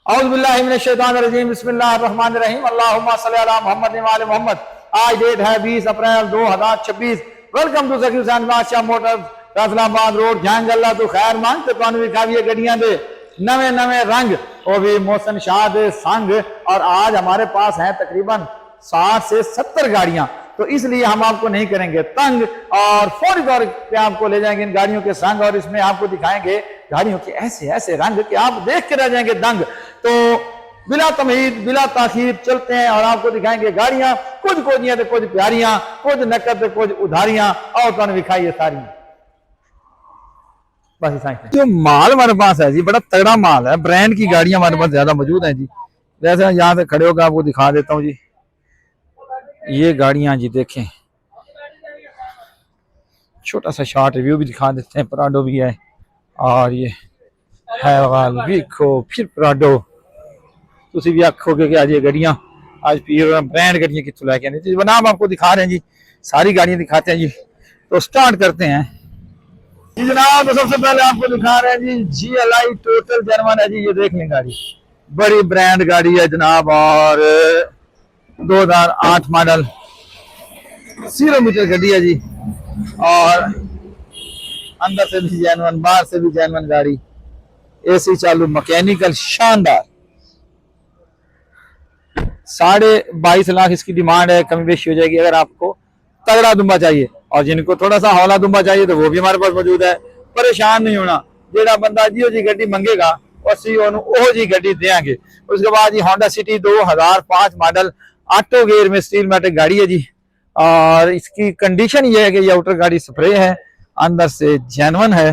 औज़ु बिल्लाहि मिनश शैतानिर रजीम बिस्मिल्लाहिर रहमानिर रहीम अल्लाहुम्मा सल्लि अला मुहम्मद व आले मोहम्मद। आज डेट है 20 अप्रैल 2026। वेलकम टू ज़की हुसैन बादशाह मोटर्स, फैसलाबाद रोड, जहांगल्ला तो खैर मांग ते तुहानू विखावीए गड्डियां दे नवे नवे रंग वो भी मोहसन शाह दे संग। और आज हमारे पास है तकरीबन 60 से 70 गाड़ियां, तो इसलिए हम आपको नहीं करेंगे तंग और फौरी तौर पे आपको ले जाएंगे इन गाड़ियों के संग और इसमें आपको दिखाएंगे गाड़ियों के ऐसे ऐसे रंग कि आप देख के रह जाएंगे दंग। तो बिला तमहीद बिला ताखीर चलते हैं और आपको दिखाएंगे गाड़ियां, कुछ कोजियां तो कुछ प्यारियां, कुछ नकद कुछ उधारियां, और तुम दिखाइए सारी। बस जो माल हमारे पास है जी बड़ा तगड़ा माल है, ब्रांड की गाड़ियां हमारे पास ज्यादा मौजूद हैं जी। जैसे यहाँ से खड़े होकर आपको दिखा देता हूँ जी, ये गाड़ियां जी देखें, छोटा सा शॉर्ट रिव्यू भी दिखा देते हैं। प्राडो भी है और ये है वीको, फिर प्राडो। तुसी भी आखोगे कि आज ये गाड़ियां आज ब्रांड गाड़ियां कितों लैके आने जी। बनाम आपको दिखा रहे हैं जी, सारी गाड़ियां दिखाते हैं जी। तो स्टार्ट करते हैं जी जनाब। तो सबसे पहले आपको दिखा रहे हैं जी GLI टोटल जर्मन है जी। ये देख लें गाड़ी, बड़ी ब्रांड गाड़ी है जनाब और 2008 मॉडल 0 मीटर गाड़ी है जी। और अंदर से भी जैनवन, बाहर से भी जैनवन गाड़ी, AC चालू, मैकेनिकल, शानदार। 22.5 लाख इसकी डिमांड है, कमी बेशी हो जाएगी अगर आपको तगड़ा दुम्बा चाहिए। और जिनको थोड़ा सा हौला दुम्बा चाहिए तो वो भी हमारे पास मौजूद है। परेशान नहीं होना, जेड़ा बंदा जियो जी गड्डी मंगेगा असी ओह जी गड्डी देंगे। उसके बाद जी Honda City 2005 model auto gear में स्टील मैटिक गाड़ी है जी। और इसकी कंडीशन ये है कि ये आउटर गाड़ी स्प्रे है, अंदर से जेन्युइन है।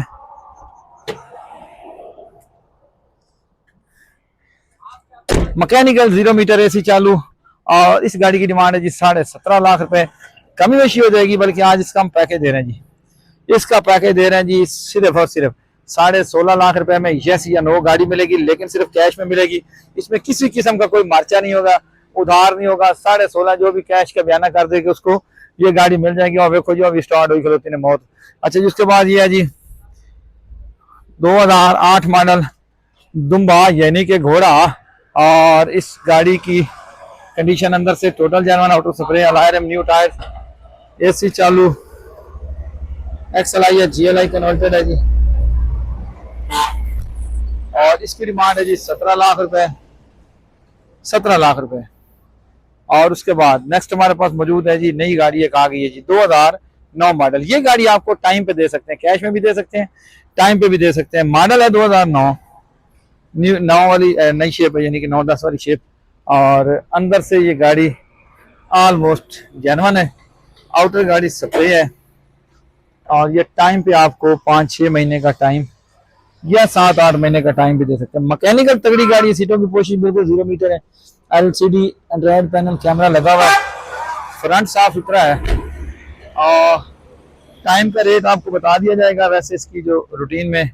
मैकेनिकल 0 मीटर AC चालू। और इस गाड़ी की डिमांड है जी 17.5 लाख रुपए, कमी बेशी हो जाएगी, बल्कि आज इसका हम पैकेज दे रहे हैं जी। इसका पैकेज दे रहे हैं जी सिर्फ और सिर्फ 16.5 लाख रुपए में यस या नो गाड़ी मिलेगी, लेकिन सिर्फ कैश में मिलेगी। इसमें किसी किस्म का कोई मार्चा नहीं होगा, उधार नहीं होगा। 16.5 जो भी कैश का बयाना कर देगी उसको ये गाड़ी मिल जाएगी। और देखो जो अभी स्टार्ट हुई खलोती ने मौत। अच्छा जी, उसके बाद ये है जी 2008 मॉडल दुम्बा यानी कि घोड़ा। और इस गाड़ी की कंडीशन अंदर से total German, auto spray, alloy new tyre, AC चालू, XLI या GLI कन्वर्टेड है जी। और इसकी डिमांड है जी 17 लाख रुपए, 17 लाख रुपए। और उसके बाद नेक्स्ट हमारे पास मौजूद है जी नई गाड़ी एक आ गई है जी 2009 मॉडल। ये गाड़ी आपको टाइम पे दे सकते हैं, कैश में भी दे सकते हैं, टाइम पे भी दे सकते हैं। मॉडल है 2009, 9 वाली नई शेप है, यानी कि 9-10 वाली शेप। और अंदर से ये गाड़ी ऑलमोस्ट जेन्युइन है, आउटर गाड़ी स्प्रे है। और ये टाइम पे आपको 5-6 महीने का टाइम या 7-8 महीने का टाइम भी दे सकते हैं। मैकेनिकल तगड़ी गाड़ी, सीटों की पोशी बिल्कुल 0 मीटर है, LCD एंड्रॉइड पैनल, कैमरा लगा हुआ है, फ्रंट साफ सुथरा है। और टाइम का रेट आपको बता दिया जाएगा। वैसे इसकी जो रूटीन में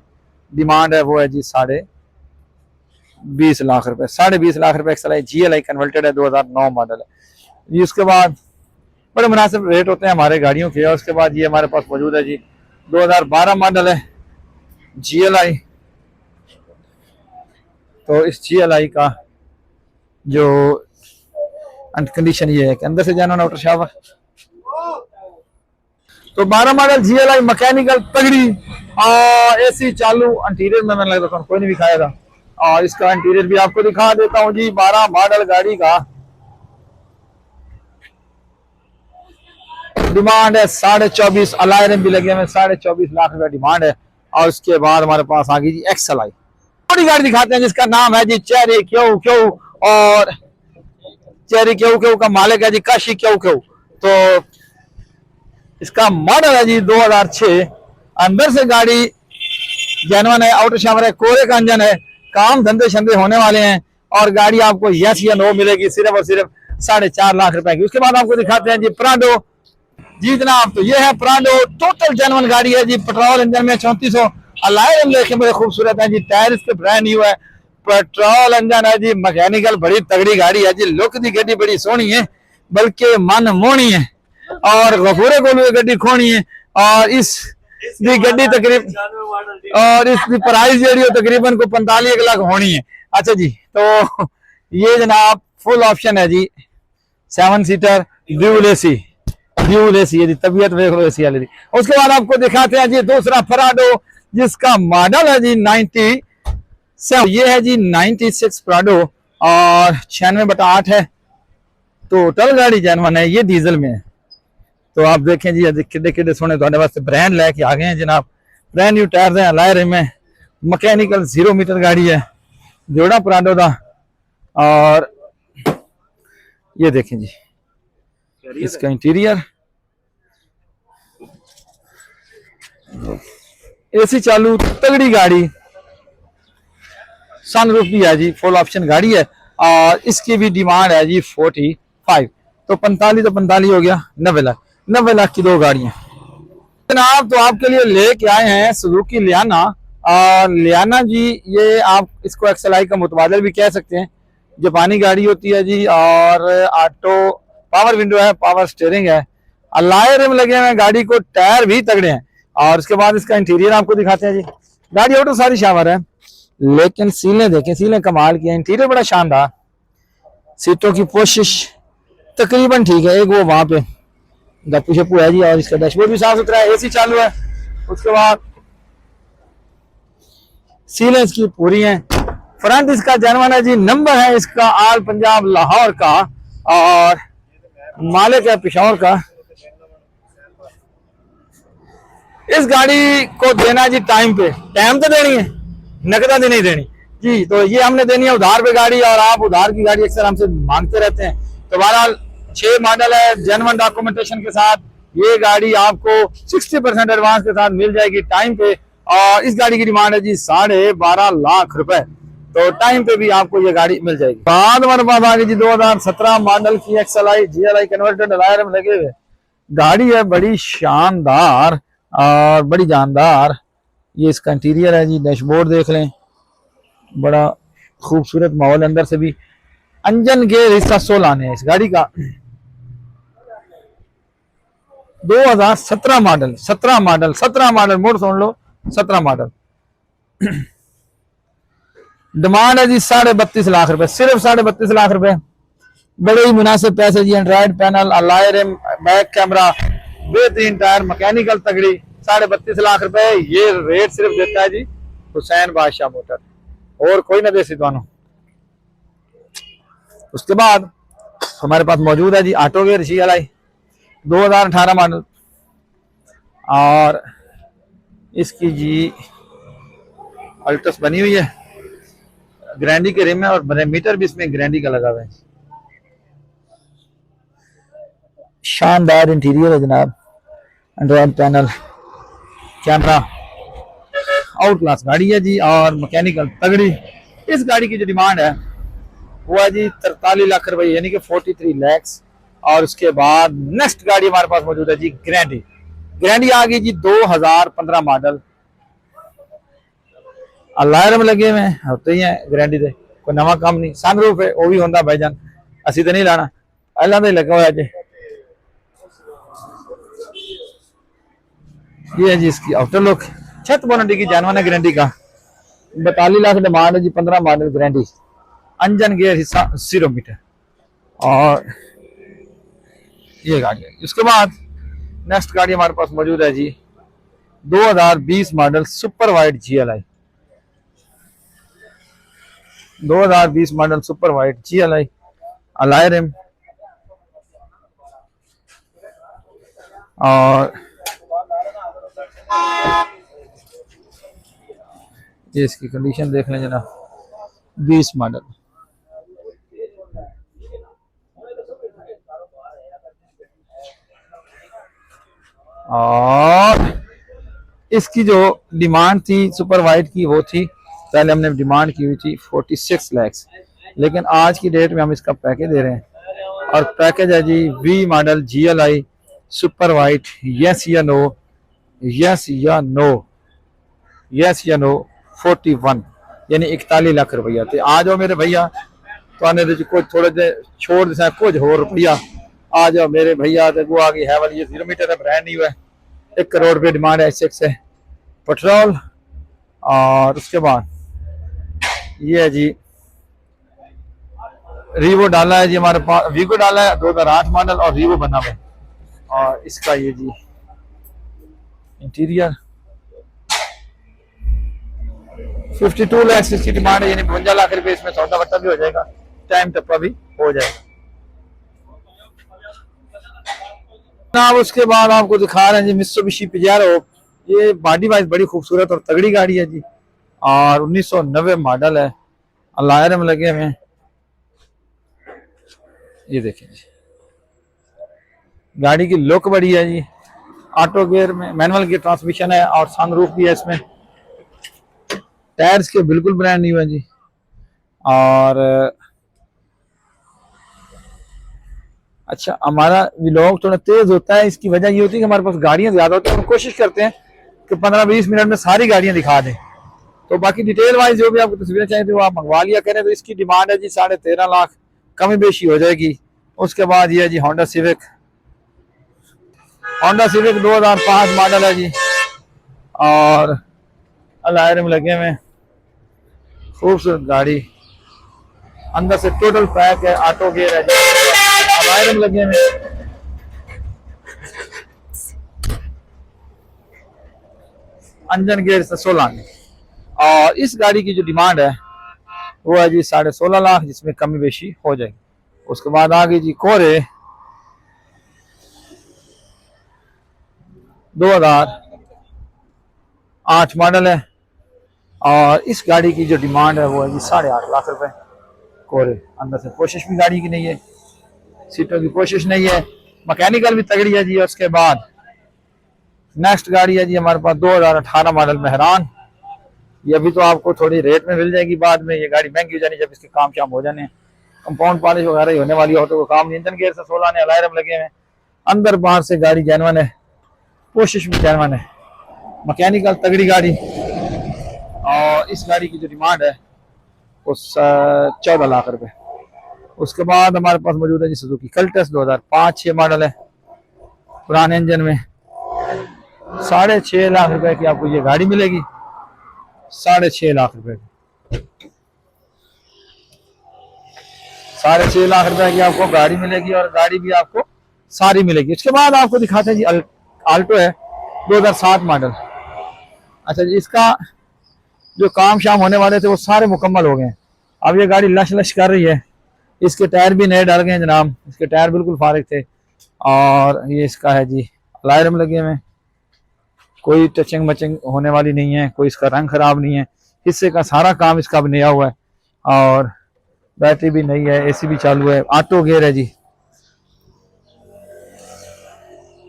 डिमांड है वो है जी 20.5 लाख रुपए, 20.5 लाख रुपए। XLI GLI कन्वर्टेड है, 2009 मॉडल है जी। उसके बाद बड़े मुनासिब रेट होते हैं हमारे गाड़ियों के। और उसके बाद ये हमारे पास मौजूद है जी 2012 मॉडल है GLI। तो इस GLI का जो कंडीशन ये है कि अंदर से जेन्युइन, आउटर शावर। तो 12 मॉडल GLI मैकेनिकल तगड़ी और AC चालू। इंटीरियर में मैंने लगता कोई नहीं दिखाया था, और इसका इंटीरियर भी आपको दिखा देता हूँ जी। 12 मॉडल गाड़ी का डिमांड है 24.5, अलॉय भी लगे हुए 24.5 लाख रुपए डिमांड है। और उसके बाद हमारे पास आ गई जी XLI, बड़ी गाड़ी दिखाते हैं जिसका नाम है जी चेरी क्यों क्यों। और चेरी क्यों क्यों का मालिक है जी काशी क्यों क्यों। तो इसका मॉडल है जी 2006। अंदर से गाड़ी जेन्युइन है, आउटर शावर है, कोरे का इंजन है, काम धंधे शंधे होने वाले हैं। और गाड़ी आपको यस या नो मिलेगी सिर्फ और सिर्फ 4.5 लाख रुपए की। उसके बाद आपको दिखाते हैं जी प्राडो जी जनाब। तो ये है प्राडो, टोटल जेन्युइन गाड़ी है जी, पेट्रोल इंजन में 3400, अलॉय देखें बड़े खूबसूरत है जी, टायर इसके ब्रांड न्यू है, पेट्रोल इंजन है जी, मैकेनिकल बड़ी तगड़ी गाड़ी है जी। लुक दी गड्डी बड़ी सोहनी है, बल्कि मन मोहनी है। और गफूरे को गड्डी खोनी है। और इस दी गड्डी तकरीबन और इसकी प्राइस जी तकरीबन को 45 लाख होनी है। अच्छा जी, तो ये जनाब फुल ऑप्शन है जी, 7 seater dual AC, dual AC है जी, तबीयत देख लो एसी वाली। उसके बाद आपको दिखाते हैं जी दूसरा प्राडो, जिसका मॉडल है जी 97, ये है जी 96 प्राडो और 96/8 है। टोटल गाड़ी जेनवन है, ये डीजल में है। तो आप देखें जी किड्डे किड्डे सोने थोड़े वास्ते ब्रांड लेके आ गए हैं जनाब। ब्रांड न्यू टायर है, लाए में मैकेनिकल 0 मीटर गाड़ी है, जोड़ा प्राडो का। और ये देखें जी इसका इंटीरियर, एसी चालू, तगड़ी गाड़ी, सनरूफ भी है जी, फुल ऑप्शन गाड़ी है। और इसकी भी डिमांड है जी 45, तो 45 हो गया, 90 लाख, 90 लाख की दो गाड़ियां जनाब। तो आपके लिए लेके आए हैं सुजुकी लियाना। और लियाना जी ये आप इसको एक्सएलआई का मुतबादल भी कह सकते हैं, जापानी गाड़ी होती है जी। और ऑटो पावर विंडो है, पावर स्टीयरिंग है, अलॉय रिम लगे हुए हैं, गाड़ी को टायर भी तगड़े हैं। और उसके बाद इसका इंटीरियर आपको दिखाते हैं जी। गाड़ी ऑटो सारी शावर है, लेकिन सीलें देखें, सीलें कमाल की है, इंटीरियर बड़ा शानदार, सीटों की पोशिश तकरीबन ठीक है, एक वो वहां पे गप्पू शप्पू है जी। और इसका डैशबोर्ड भी साफ सुथरा है, एसी चालू है। उसके बाद सीलें इसकी पूरी हैं। फ्रंट इसका जनवन है जी, नंबर है इसका आल पंजाब लाहौर का और मालिक है पिशौर का। इस गाड़ी को देना जी टाइम पे, टाइम तो देनी है, नकदा नहीं देनी जी। तो ये हमने देनी है उधार पे गाड़ी, और आप उधार की गाड़ी अक्सर हमसे मांगते रहते हैं। तो बहरहाल 6 मॉडल है, जेन्युइन डॉक्यूमेंटेशन के साथ ये गाड़ी आपको 60% एडवांस के साथ मिल जाएगी टाइम पे। और इस गाड़ी की डिमांड है जी 12.5 लाख रुपए, तो टाइम पे भी आपको ये गाड़ी मिल जाएगी। बाद हमारे पास आ गई जी 2017 मॉडल की एक्सएलआई जीएलआई कन्वर्टेड अलायरम लगे हुए, गाड़ी है बड़ी शानदार और बड़ी जानदार। ये इसका इंटीरियर है जी, डैशबोर्ड देख लें, बड़ा खूबसूरत माहौल, अंदर से भी इंजन गेयर हिस्सा 16 आने हैं इस गाड़ी का। 2017 मॉडल, 17 मॉडल मोड़ सुन लो, 17 मॉडल। डिमांड है जी 32.5 लाख रुपए, सिर्फ 32.5 लाख रुपए, बड़े ही मुनासिब पैसे जी। Android panel, alloy rim, back camera, बेहतरीन टायर, मैकेनिकल तगड़ी, 32.5 लाख रुपए ये रेट सिर्फ देता है जी हुसैन बादशाह मोटर, और कोई ना दे सिद्धानो। उसके बाद हमारे पास मौजूद है जी ऑटो गेयर जीएलआई 2018 मॉडल, और इसकी जी अल्टस बनी हुई है, ग्रैंडी के रिम है और मीटर भी इसमें ग्रैंडी का लगा हुआ है। शानदार इंटीरियर है जनाब, Android panel, camera, out class गाड़ी है जी, और मैकेनिकल तगड़ी। इस गाड़ी की जो डिमांड है वो है जी 43 लाख रुपए, यानी कि 43 लैक्स। और उसके बाद नेक्स्ट गाड़ी हमारे पास मौजूद है जी ग्रैंडी। ग्रैंडी आ गई जी 2015 मॉडल, अलार्म लगे हुए हैं, होते ही हैं ग्रैंडी दे, कोई नवा काम नहीं। सनरूफ है वो भी होंदा भाईजान, असी तो नहीं लाना, पहला तो ही लगा हुआ जी। ये है जी इसकी आउटर लुक, छत बोनटी की जानवन है गारंटी का, 42 लाख डिमांड है जी, 15 मॉडल गारंटी, इंजन गियर हिस्सा 0 मीटर। और ये गाड़ी है। उसके बाद नेक्स्ट गाड़ी हमारे पास मौजूद है जी 2020 model super white GLI, 2020 model super white GLI, alloy rim, और ये इसकी कंडीशन देख लें जनाब, 20 मॉडल। और इसकी जो डिमांड थी सुपर वाइट की वो थी, पहले हमने डिमांड की हुई थी 46 लैक्स, लेकिन आज की डेट में हम इसका पैकेज दे रहे हैं। और पैकेज है जी 20 model GLI super white, yes या नो, यस या नो, यस या नो 41, यानी 41 लाख रुपया। तो आ जाओ मेरे भैया, तो कुछ थोड़े जे छोड़ दे कुछ हो रुपया, आ जाओ मेरे भैया। तो वो आ गई है वाली, ये 0 मीटर है, ब्रांड न्यू है, 1 करोड़ रुपये डिमांड है, 6 है पेट्रोल। और उसके बाद ये है जी रीवो डाला है जी हमारे पास, वीगो डाला है 2008 मॉडल और रीवो बना हुआ है। और इसका ये जी इंटीरियर 52 लाख इसकी डिमांड है, यानी 52 लाख रुपए इसमें सौदा वट्टा भी हो जाएगा, टाइम टप्पा भी हो जाएगा। अब उसके बाद आपको दिखा रहे हैं जी मित्सुबिशी पजेरो। ये बॉडी वाइज बड़ी खूबसूरत और तगड़ी गाड़ी है जी, और 1990 मॉडल है, अलायरम लगे हुए हैं। ये देखें जी, गाड़ी की लुक बड़ी है जी, ऑटो गियर में मैनुअल की ट्रांसमिशन है और सनरूफ भी है इसमें। टायर्स के बिल्कुल ब्रांड न्यू है जी। और अच्छा, हमारा व्लॉग थोड़ा तेज होता है, इसकी वजह ये होती है कि हमारे पास गाड़ियां ज्यादा होती है। हम कोशिश करते हैं कि 15-20 मिनट में सारी गाड़ियां दिखा दें। तो बाकी डिटेल वाइज जो भी आपको तस्वीरें चाहिए वो आप मंगवा लिया करें। तो इसकी डिमांड है जी 13.5 लाख, कमी बेशी हो जाएगी। उसके बाद ये है जी होंडा सिविक 2005 मॉडल है जी, और अलायरम लगे हुए, खूबसूरत गाड़ी, अंदर से टोटल पैक है, ऑटो गियर है जी, अलायरम लगे हुए, इंजन गियर से 16 में। और इस गाड़ी की जो डिमांड है वो है जी 16.5 लाख, जिसमें कमी बेशी हो जाएगी। उसके बाद आगे जी कोरे 2008 मॉडल है, और इस गाड़ी की जो डिमांड है वो है जी 8.5 लाख रुपए। कोरे अंदर से कोशिश भी गाड़ी की नहीं है, सीटों की कोशिश नहीं है, मैकेनिकल भी तगड़ी है जी। उसके बाद नेक्स्ट गाड़ी है जी हमारे पास 2018 मॉडल मेहरान। ये अभी तो आपको थोड़ी रेट में मिल जाएगी, बाद में ये गाड़ी महंगी हो जानी जब इसके काम शाम हो जाने, कंपाउंड पॉलिश वगैरह ही होने वाली हो तो वो काम नहीं। इंजन गियर से 16 ने, अलायरम लगे हुए, अंदर बाहर से गाड़ी जेन्युइन है, कोशिश भी जेन्युइन है, मैकेनिकल तगड़ी गाड़ी। और इस गाड़ी की जो डिमांड है वो 14 लाख रुपए। उसके बाद हमारे पास मौजूद है जी सुजुकी कल्टस 2005-6 मॉडल है, पुराने इंजन में, 6.5 लाख रुपए की आपको ये गाड़ी मिलेगी। 6.5 लाख रुपए की, 6.5 लाख रुपए की आपको गाड़ी मिलेगी, और गाड़ी भी आपको सारी मिलेगी। उसके बाद आपको दिखाते हैं जी आल्टो है 2007 मॉडल। अच्छा जी, इसका जो काम शाम होने वाले थे वो सारे मुकम्मल हो गए हैं। अब ये गाड़ी लश लश कर रही है। इसके टायर भी नए डाल गए हैं जनाब, इसके टायर बिल्कुल फारिग थे। और ये इसका है जी अलायरम लगे हुए, कोई टचिंग मचिंग होने वाली नहीं है, कोई इसका रंग खराब नहीं है, हिस्से का सारा काम इसका अब नया हुआ है, और बैटरी भी नई है, एसी भी चालू है, ऑटो गियर है जी।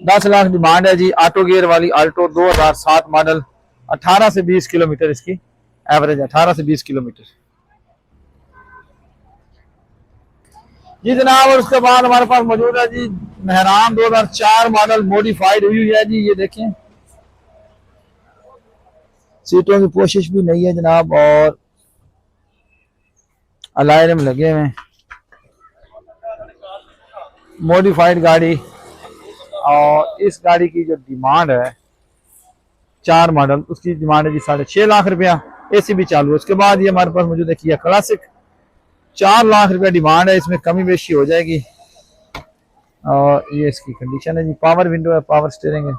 10 लाख डिमांड है जी ऑटो गियर वाली आल्टो 2007 मॉडल। 18 से 20 किलोमीटर इसकी एवरेज, 18 से 20 किलोमीटर जी जनाब। और उसके बाद हमारे पास मौजूद है जी मेहरान 2004 मॉडल, मॉडिफाइड हुई है जी। ये देखें, सीटों की कोशिश भी नहीं है जनाब, और अलायरम लगे हुए, मॉडिफाइड गाड़ी। और इस गाड़ी की जो डिमांड है 4 मॉडल, उसकी डिमांड है जी 6.5 लाख रुपया, एसी भी चालू है। उसके बाद ये हमारे पास मौजूद है किया क्लासिक, 4 लाख रुपया डिमांड है, इसमें कमी बेशी हो जाएगी। और ये इसकी कंडीशन है जी, पावर विंडो है, पावर स्टीयरिंग है।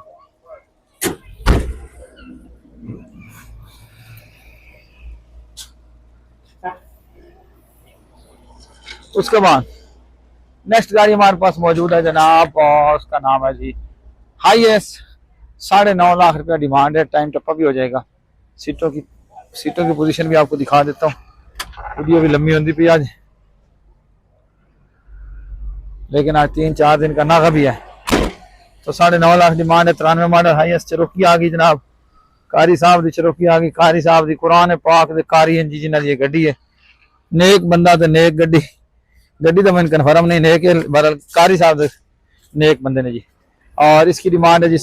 उसके बाद नेक्स्ट गाड़ी हमारे पास मौजूद है जनाब, और उसका नाम है जी हाईएस। 9.5 लाख रुपया डिमांड है, टाइम टप्पा भी हो जाएगा। सीटों की पोजीशन भी आपको दिखा देता हूँ, वीडियो भी लंबी होती पी आज, लेकिन आज 3-4 दिन का नागा भी है। तो 9.5 लाख डिमांड है। 93 मॉडल हाईएस चरोकी आ गई जनाब, कारी साहब की चरोकी आ गई, कारी साहब की कुरान पाक दे कारी इंजी जिन्हां दी गड्डी है, नेक बंदा ते नेक गड्डी, गड्डी तो मैंने कन्फर्म नहीं नेक है, बहरहाल कारी साहब नेक बंदे ने जी। और इसकी डिमांड है जी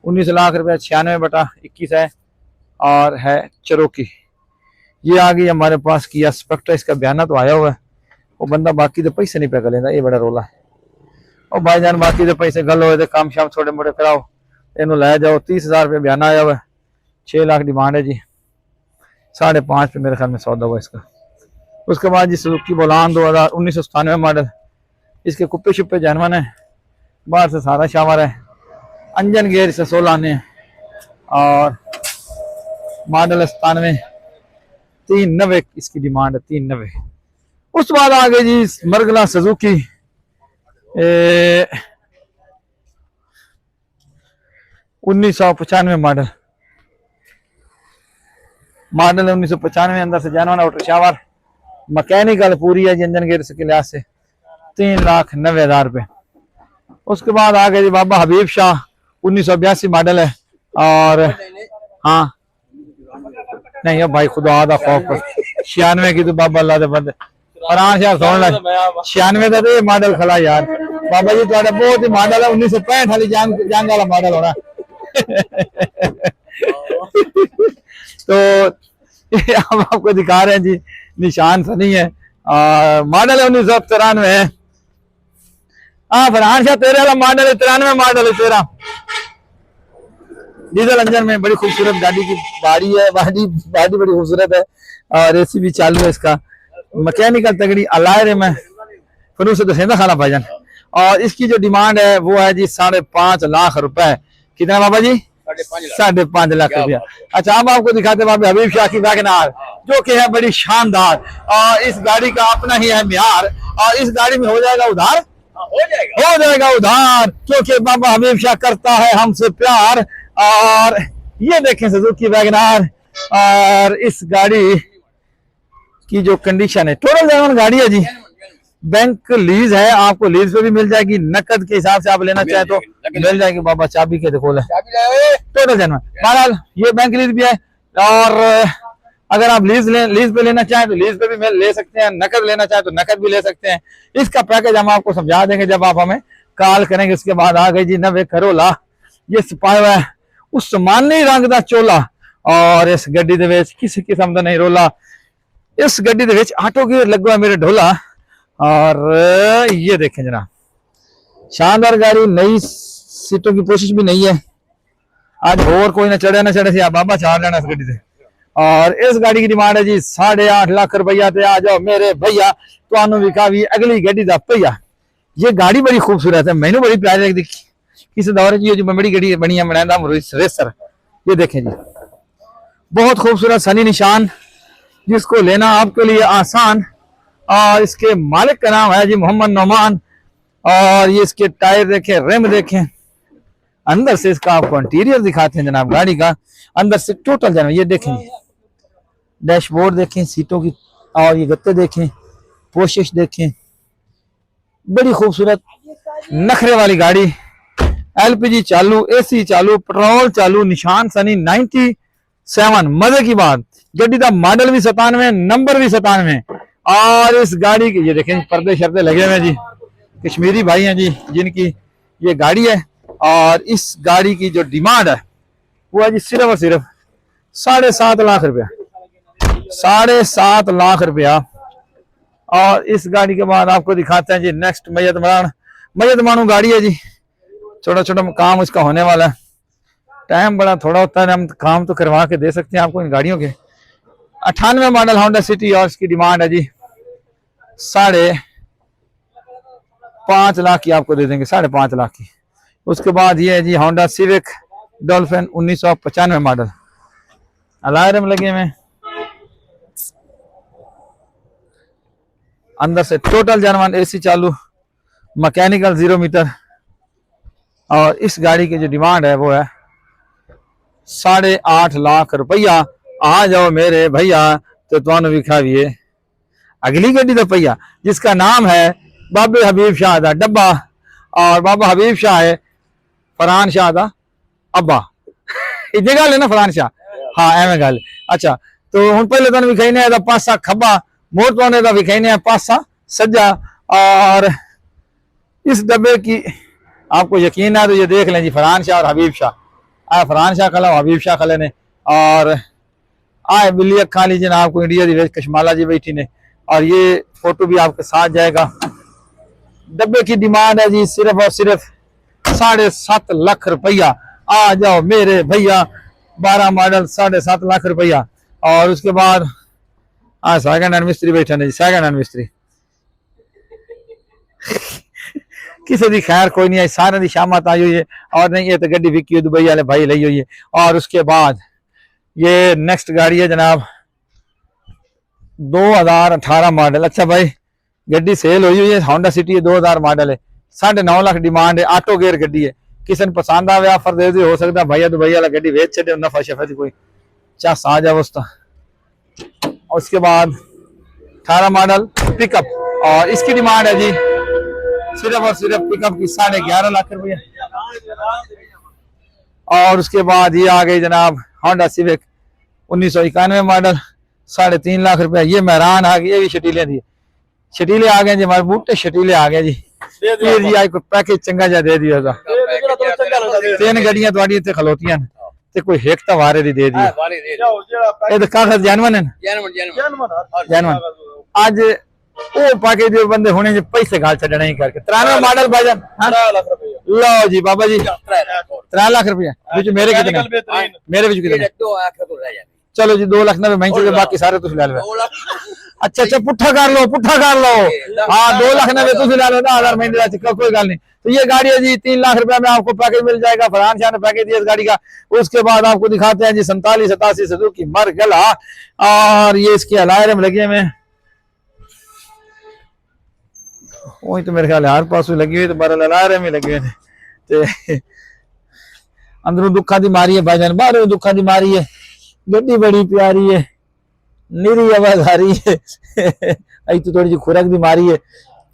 19.5 लाख रुपया, 96/21 है, और है चरोकी। ये आ गई हमारे पास किया स्पेक्ट्रा, इसका बयाना तो आया हुआ है, वो बंदा बाकी तो पैसे नहीं पे लेंदा, ये बड़ा रोला है। और भाईजान बाकी तो पैसे गल होए, काम शाम थोड़े मोटे कराओ, इनू लै जाओ। 30,000 रुपये बयाना आया हुआ है, 6 लाख डिमांड है जी, 5.5 पे मेरे ख्याल में सौदा हुआ इसका। उसके बाद जी सुजुकी बोलान 1997 मॉडल, इसके कुप्पे शुप्पे जैनवन है, बाहर से सारा शावर है, इंजन गेयर से 16 आने हैं और मॉडल 97, 390 इसकी डिमांड है, 390। उस बाद आ गई जी मरगला सुजुकी 1995 मॉडल, मॉडल है 1995, अंदर से जैनवन आउटर शावर, मैकेनिकल पूरी है इंजन गेयर के लिहाज से, 3,90,000 रुपये। उसके बाद आ गए जी बाबा हबीब शाह 1982 मॉडल है और हाँ नहीं अब भाई खुदा आदा खौफ 96 की तो बाबा अल्लाह दे बंदे फरहान शाह सुन ला 96 का तो ये मॉडल खला यार बाबा जी तुम्हारा बहुत ही मॉडल है 1965 वाली जान वाला मॉडल होना तो हम आपको दिखा रहे हैं जी, निशान सनी है मॉडल है 1993 है। हाँ फरहान शाह तेरे वाला मॉडल है 93 मॉडल है तेरा, डीजल इंजन में बड़ी खूबसूरत गाड़ी की गाड़ी है, गाड़ी बड़ी खूबसूरत है और एसी भी चालू है इसका, मैकेनिकल तगड़ी अलायर में फनूस से दसेंदा खाना भाईजान। और इसकी जो डिमांड है वो है जी 5.5 लाख रुपए। कितना बाबा जी? 5.5 लाख रुपया। अच्छा अब आपको दिखाते बाबा हबीब शाह की वैगनार जो कि है बड़ी शानदार और इस गाड़ी का अपना ही है म्यार और इस गाड़ी में हो जाएगा उधार, हो जाएगा उधार क्योंकि बाबा हबीब शाह करता है हमसे प्यार। और ये देखें सुजुकी वैगनार और इस गाड़ी की जो कंडीशन है, टोटल जेन्युइन गाड़ी है जी, बैंक लीज है, आपको लीज पे भी मिल जाएगी, नकद के हिसाब से आप लेना चाहे तो मिल जाएगी। बाबा चाबी के देखो टोटल जेन्युइन, बहरहाल ये बैंक लीज भी है और अगर आप लीज पे लेना चाहें तो लीज पे भी ले सकते हैं, नकद लेना चाहें तो नकद भी ले सकते हैं। इसका पैकेज हम आपको समझा देंगे जब आप हमें कॉल करेंगे। उसके बाद आ गई जी 90 करोला, ये सपाया हुआ है उस्मानी रंग का चोला और इस गड्डी दे विच किसी किस्म का नहीं रोला, इस गड्डी दे विच ऑटो गियर लगा हुआ मेरे ढोला। और ये देखें जनाब शानदार गाड़ी, नई सीटों की कोशिश भी नहीं है, आज और कोई ना चढ़े से बाबा चार लेना इस गड्डी से। और इस गाड़ी की डिमांड है जी 8.5 लाख रुपया। आ जाओ मेरे भैया तो विखा भी अगली गड्डी का पहिया। ये गाड़ी बड़ी खूबसूरत है, मैनू बड़ी प्यारी लगती, किस दौर की जो बड़ी गड्डी बनी है बनाया रेसर। ये देखें जी बहुत खूबसूरत सनी निशान, जिसको लेना आपके लिए आसान। और इसके मालिक का नाम है जी मोहम्मद नौमान। और ये इसके टायर देखें, रिम देखें, अंदर से इसका आपको इंटीरियर दिखाते हैं जनाब गाड़ी का, अंदर से टोटल जनाब ये देखें, डैशबोर्ड देखें, सीटों की और ये गत्ते देखें, पोशिश देखें, बड़ी खूबसूरत नखरे वाली गाड़ी, एलपीजी चालू, एसी चालू, पेट्रोल चालू, निशान सनी 97। मजे की बात, गड्डी का मॉडल भी 97, नंबर भी 97। और इस गाड़ी के ये देखें पर्दे शर्दे लगे हुए जी, कश्मीरी भाई हैं जी जिनकी ये गाड़ी है। और इस गाड़ी की जो डिमांड है वो है जी सिर्फ और सिर्फ 7.5 लाख रुपया, 7.5 लाख रुपया। और इस गाड़ी के बाद आपको दिखाते हैं जी नेक्स्ट मैयत मानू गाड़ी है जी, छोटा छोटा काम उसका होने वाला है, टाइम बड़ा थोड़ा होता है, हम काम तो करवा के दे सकते हैं आपको इन गाड़ियों के। 98 मॉडल होंडा सिटी और इसकी डिमांड है जी 5.5 लाख की, आपको दे देंगे 5.5 लाख की। उसके बाद ये है जी Honda Civic Dolphin 1995 model, alarm लगे हुए, अंदर से टोटल जनवन, एसी चालू, मैकेनिकल 0 मीटर। और इस गाड़ी की जो डिमांड है वो है 8.5 लाख रुपया। आ जाओ मेरे भैया तो तुहानू विखाविए अगली गड्डी का पहिया, जिसका नाम है बाबे हबीब शाह का डब्बा। और बाबा हबीब शाह है फरहान शाह का अब्बा इतनी गल है ना फरहान शाह, हाँ एवं गल। अच्छा तो हम पहले तुम विखाई पासा खब्बा, मोड़ तो विखाई पासा सज्जा। और इस डब्बे की आपको यकीन है तो ये देख लें जी फरहान शाह और हबीब शाह, फरहान शाह खला हबीब शाह खले ने। और आए बिल्ली खा लीजिए ना, आपको इंडिया दी कशमाला जी बैठी ने, और ये फोटो भी आपके साथ जाएगा। डब्बे की डिमांड है जी सिर्फ और सिर्फ 7.5 लाख रुपया। आ जाओ मेरे भैया, 12 मॉडल 7.5 लाख रुपया। और उसके बाद हाँ सेकंड हैंड मिस्त्री बैठे ने जी, सेकंड हैंड मिस्त्री किसी की खैर कोई नहीं आई, सारे की शामत आई हुई है। और नहीं ये तो गड्डी विकी दुबई वाले भाई ली हुई है। और उसके बाद ये नेक्स्ट गाड़ी है जनाब 2018 मॉडल। अच्छा भाई गड्डी सेल हुई है, होंडा सिटी है, 2000 मॉडल है, 9.5 लाख डिमांड है, ऑटो गेयर गड्डी है। किसी ने पसंद आवे ऑफर दे हो सकता भैया दुबई वाला गड्डी बेच छे, नफा शफा कोई चास आ जाए उसका। उसके बाद 18 मॉडल पिकअप और इसकी डिमांड है जी सिर्फ और सिर्फ पिकअप की 11.5 लाख रुपये। और उसके बाद ये आ गई जनाब होंडा सिविक 1991 मॉडल 3.5 लाख रुपया। ये मेहरान आ गई, ये भी शटीले दी, शटीले आ गए जी, हमारे बूटे शटीले आ गए जी। फिर जी आज कोई पैकेज चंगा जा दे दिया, 3 गड्डियां थोड़ी इतने खलोतियां ते कोई हेक तो वारे दी दे दी। ये तो कागज जानवन है, जानवन आज वो पैकेज दे बंदे होने जो पैसे गाल छड़ने ही करके 93 मॉडल भाईजान 3 लाख रुपया। लो जी बाबा जी 3 लाख रुपया बिच मेरे कितने, मेरे बिच कितने, चलो जी 2 लाख 90 महंगे, बाकी सारे तुम ले लो। अच्छा अच्छा पुट्ठा कर लो, पुट्ठा कर लो। हाँ 2 लाख 90 तुम ले लो, 10,000 महीने का कोई गल नहीं। तो ये गाड़ी है जी 3 लाख रुपया में आपको पैकेज मिल जाएगा। फरहान शाह ने पैकेज दिया इस गाड़ी का। उसके बाद आपको दिखाते हैं जी 47 87 सुजुकी मरगला, और ये इसके अलायरम लगे हुए, वही तो मेरे ख्याल हर पास लगी हुई, तो बारह अलायरम ही लगे हुए। अंदरों दुखा दी मारी है भाईजान, बाहरों दुखा दी मारी है। गड्डी बड़ी प्यारी है, निरी आवाज आ रही है। तो थोड़ी जी खुराक दी मारी है,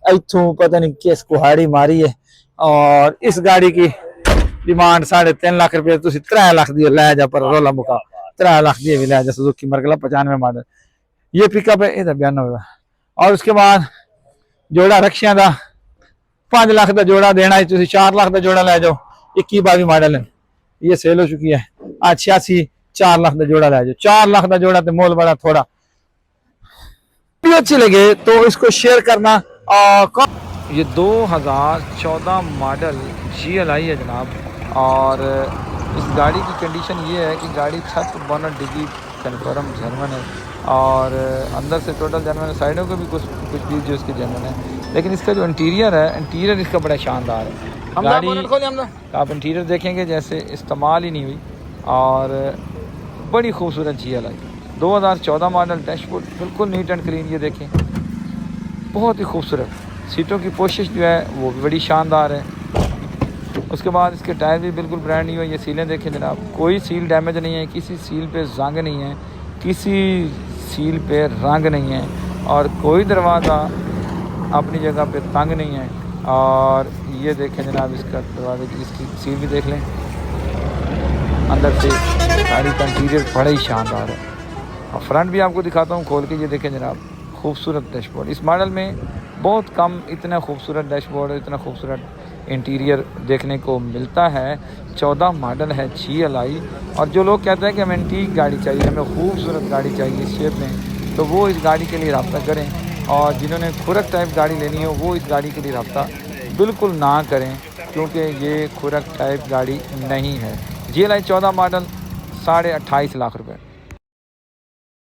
इथों पता नहीं किस कुहाड़ी मारी है। और इस गाड़ी की डिमांड 3.5 लाख रुपये, 3 लाख दी लै जा पर रोला मुका 3 लाख दी भी लै जा सुजुकी मरगला 95 मॉडल। ये पिकअप है, इधर 92। और उसके बाद जोड़ा रक्षिया का 5 लाख का जोड़ा देना है, 4 लाख का जोड़ा लै जाओ। 21-22 मॉडल है, ये सेल हो चुकी है। 86 4 लाख का जोड़ा लै जाओ, 4 लाख का जोड़ा तो मोल बड़ा थोड़ा। अच्छी लगे तो इसको शेयर करना। ये 2014 मॉडल GLI है जनाब। और इस गाड़ी की कंडीशन ये है कि गाड़ी छत बोनट डिग्गी कन्फर्म जर्मन है, और अंदर से टोटल जर्मन है, साइडों को भी कुछ भी जो इसकी जर्मन है। लेकिन इसका जो इंटीरियर है, इंटीरियर इसका बड़ा शानदार है। गाड़ी आप इंटीरियर देखेंगे जैसे इस्तेमाल ही नहीं हुई, और बड़ी खूबसूरत GLI 2014 मॉडल। डैशबोर्ड बिल्कुल नीट एंड क्लीन, ये देखें बहुत ही खूबसूरत। सीटों की पोशिश जो है वो भी बड़ी शानदार है। उसके बाद इसके टायर भी बिल्कुल ब्रांड न्यू है। ये सीलें देखें जनाब, कोई सील डैमेज नहीं है, किसी सील पे जंग नहीं है, किसी सील पे रंग नहीं है, और कोई दरवाज़ा अपनी जगह पे तंग नहीं है। और ये देखें जनाब इसका दरवाजे की इसकी सील भी देख लें, अंदर से गाड़ी का इंटीरियर बड़ा ही शानदार है। और फ्रंट भी आपको दिखाता हूँ खोल के, ये देखें जनाब खूबसूरत डैशबोर्ड। इस मॉडल में बहुत कम इतना खूबसूरत डैशबोर्ड, इतना खूबसूरत इंटीरियर देखने को मिलता है। 14 मॉडल है GLI। और जो लोग कहते हैं कि हमें एंटीक गाड़ी चाहिए, हमें खूबसूरत गाड़ी चाहिए इस शेप में, तो वो इस गाड़ी के लिए रब्ता करें। और जिन्होंने खुरक टाइप गाड़ी लेनी हो वो इस गाड़ी के लिए रब्ता बिल्कुल ना करें, क्योंकि ये खुरक टाइप गाड़ी नहीं है। GLI 14 मॉडल 28.5 लाख रुपये।